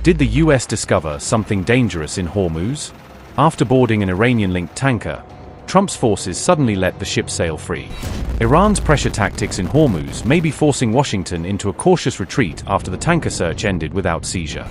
Did the US discover something dangerous in Hormuz? After boarding an Iranian-linked tanker, Trump's forces suddenly let the ship sail free. Iran's pressure tactics in Hormuz may be forcing Washington into a cautious retreat after the tanker search ended without seizure.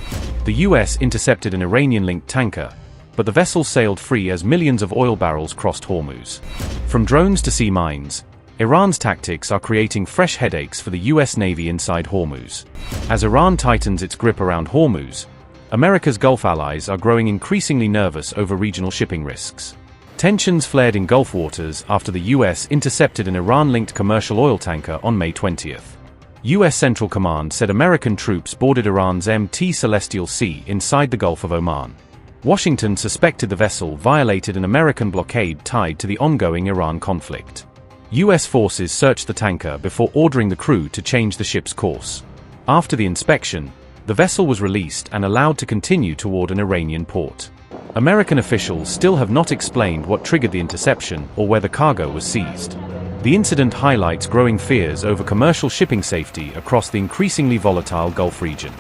The US intercepted an Iranian-linked tanker, but the vessel sailed free as millions of oil barrels crossed Hormuz. From drones to sea mines, Iran's tactics are creating fresh headaches for the US Navy inside Hormuz. As Iran tightens its grip around Hormuz, America's Gulf allies are growing increasingly nervous over regional shipping risks. Tensions flared in Gulf waters after the US intercepted an Iran-linked commercial oil tanker on May 20th. US Central Command said American troops boarded Iran's MT Celestial Sea inside the Gulf of Oman. Washington suspected the vessel violated an American blockade tied to the ongoing Iran conflict. US forces searched the tanker before ordering the crew to change the ship's course. After the inspection, the vessel was released and allowed to continue toward an Iranian port. American officials still have not explained what triggered the interception or where the cargo was seized. The incident highlights growing fears over commercial shipping safety across the increasingly volatile Gulf region.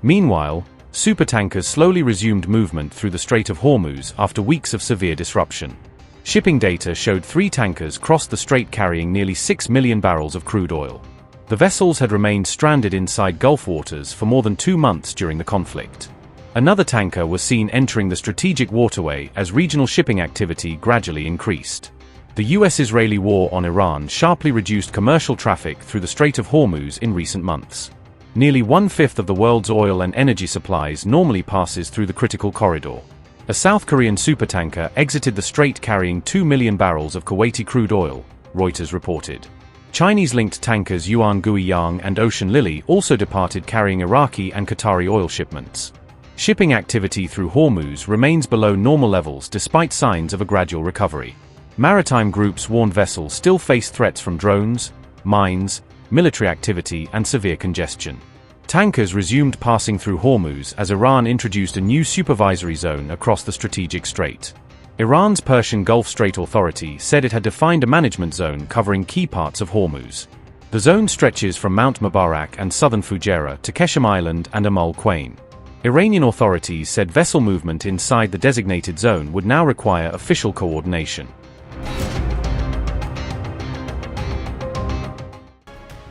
Meanwhile, supertankers slowly resumed movement through the Strait of Hormuz after weeks of severe disruption. Shipping data showed 3 tankers crossed the strait carrying nearly 6 million barrels of crude oil. The vessels had remained stranded inside Gulf waters for more than 2 months during the conflict. Another tanker was seen entering the strategic waterway as regional shipping activity gradually increased. The US-Israeli war on Iran sharply reduced commercial traffic through the Strait of Hormuz in recent months. Nearly 1/5 of the world's oil and energy supplies normally passes through the critical corridor. A South Korean supertanker exited the strait carrying 2 million barrels of Kuwaiti crude oil, Reuters reported. Chinese-linked tankers Yuan Guiyang and Ocean Lily also departed carrying Iraqi and Qatari oil shipments. Shipping activity through Hormuz remains below normal levels despite signs of a gradual recovery. Maritime groups warned vessels still face threats from drones, mines, military activity and severe congestion. Tankers resumed passing through Hormuz as Iran introduced a new supervisory zone across the strategic strait. Iran's Persian Gulf Strait Authority said it had defined a management zone covering key parts of Hormuz. The zone stretches from Mount Mubarak and southern Fujairah to Keshem Island and Amal Quain. Iranian authorities said vessel movement inside the designated zone would now require official coordination.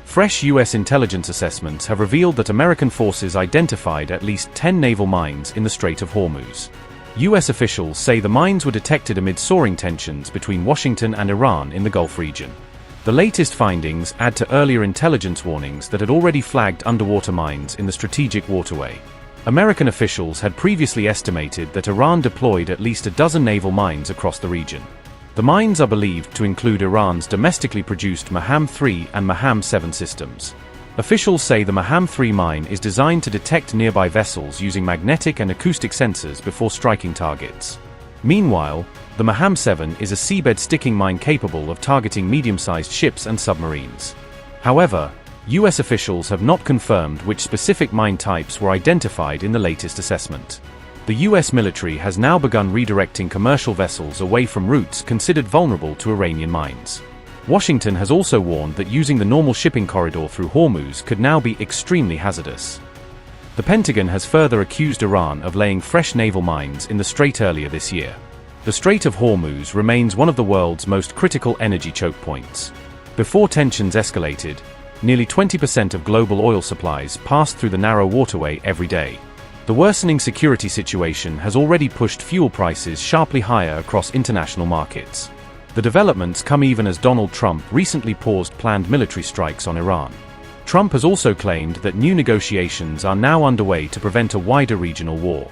Fresh US intelligence assessments have revealed that American forces identified at least 10 naval mines in the Strait of Hormuz. US officials say the mines were detected amid soaring tensions between Washington and Iran in the Gulf region. The latest findings add to earlier intelligence warnings that had already flagged underwater mines in the strategic waterway. American officials had previously estimated that Iran deployed at least a dozen naval mines across the region. The mines are believed to include Iran's domestically produced Maham-3 and Maham-7 systems. Officials say the Maham-3 mine is designed to detect nearby vessels using magnetic and acoustic sensors before striking targets. Meanwhile, the Maham-7 is a seabed sticking mine capable of targeting medium-sized ships and submarines. However, US officials have not confirmed which specific mine types were identified in the latest assessment. The US military has now begun redirecting commercial vessels away from routes considered vulnerable to Iranian mines. Washington has also warned that using the normal shipping corridor through Hormuz could now be extremely hazardous. The Pentagon has further accused Iran of laying fresh naval mines in the strait earlier this year. The Strait of Hormuz remains one of the world's most critical energy choke points. Before tensions escalated, nearly 20% of global oil supplies passed through the narrow waterway every day. The worsening security situation has already pushed fuel prices sharply higher across international markets. The developments come even as Donald Trump recently paused planned military strikes on Iran. Trump has also claimed that new negotiations are now underway to prevent a wider regional war.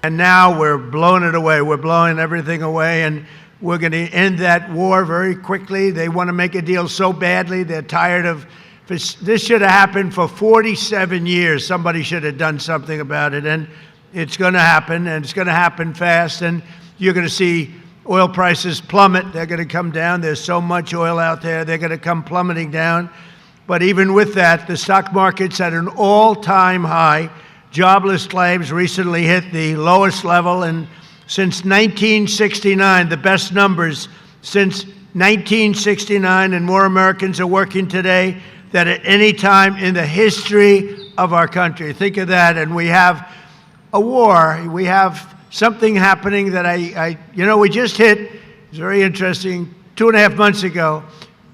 And now we're blowing it away. We're blowing everything away, and we're going to end that war very quickly. They want to make a deal so badly. They're tired of this. Should have happened for 47 years. Somebody should have done something about it, and it's going to happen, and it's going to happen fast, and you're going to see oil prices plummet. They're going to come down. There's so much oil out there. They're going to come plummeting down. But even with that, the stock market's at an all-time high. Jobless claims recently hit the lowest level since 1969, the best numbers since 1969, and more Americans are working today than at any time in the history of our country. Think of that. And we have a war. We have something happening that we just hit. It's very interesting. 2.5 months ago,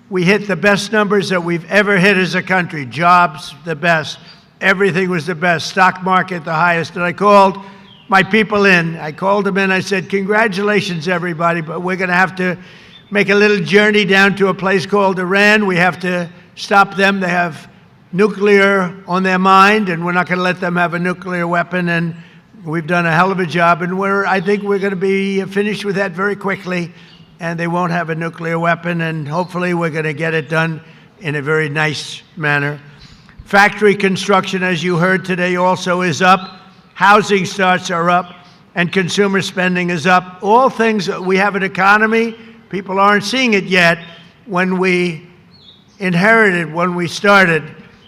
we hit the best numbers that we've ever hit as a country. Jobs, the best. Everything was the best. Stock market, the highest. And I called my people in. I called them in. I said, congratulations, everybody, but we're going to have to make a little journey down to a place called Iran. We have to stop them. They have nuclear on their mind, and we're not going to let them have a nuclear weapon. And we've done a hell of a job, and I think we're going to be finished with that very quickly, and they won't have a nuclear weapon, and hopefully we're going to get it done in a very nice manner. Factory construction, as you heard today, also is up. Housing starts are up, and consumer spending is up. All things, we have an economy. People aren't seeing it yet. When we inherited, when we started,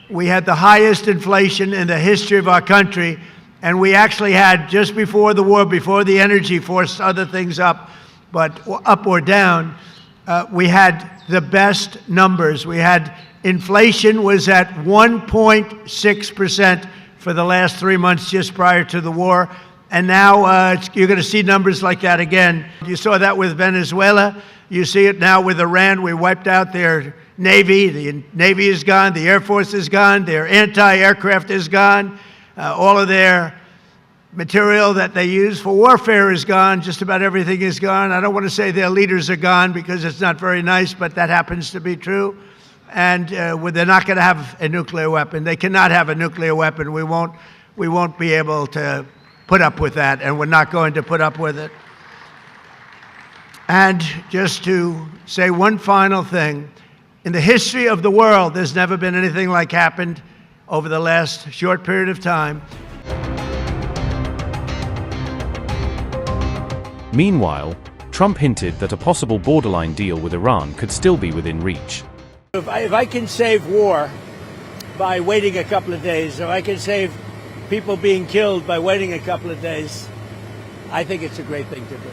we had the highest inflation in the history of our country, and we actually had, just before the war, before the energy forced other things up, but up or down, we had the best numbers. We had inflation was at 1.6% for the last 3 months just prior to the war. And now you're going to see numbers like that again. You saw that with Venezuela. You see it now with Iran. We wiped out their Navy. The Navy is gone. The Air Force is gone. Their anti-aircraft is gone. All of their material that they use for warfare is gone. Just about everything is gone. I don't want to say their leaders are gone because it's not very nice, but that happens to be true. And they're not going to have a nuclear weapon. They cannot have a nuclear weapon. We won't be able to put up with that, and we're not going to put up with it. And just to say one final thing, in the history of the world, there's never been anything like happened over the last short period of time. Meanwhile, Trump hinted that a possible borderline deal with Iran could still be within reach. If I can save war by waiting a couple of days, or I can save people being killed by waiting a couple of days, I think it's a great thing to do.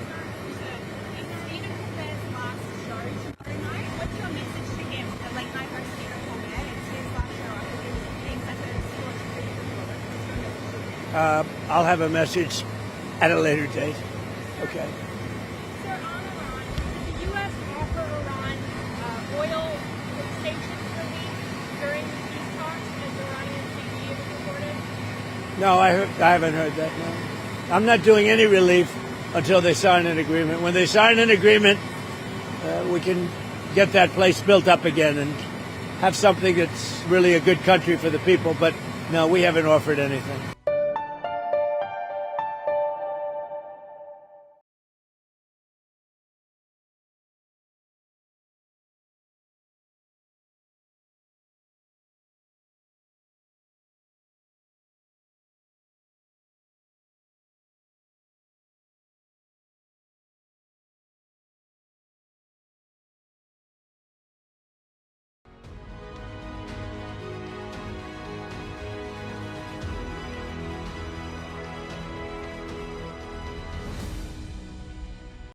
I'll have a message at a later date. Okay. Sir, on Iran, did the U.S. offer Iran oil sanctions relief during these talks, as Iranian media was reported? No, I haven't heard that, no. I'm not doing any relief until they sign an agreement. When they sign an agreement, we can get that place built up again and have something that's really a good country for the people. But no, we haven't offered anything.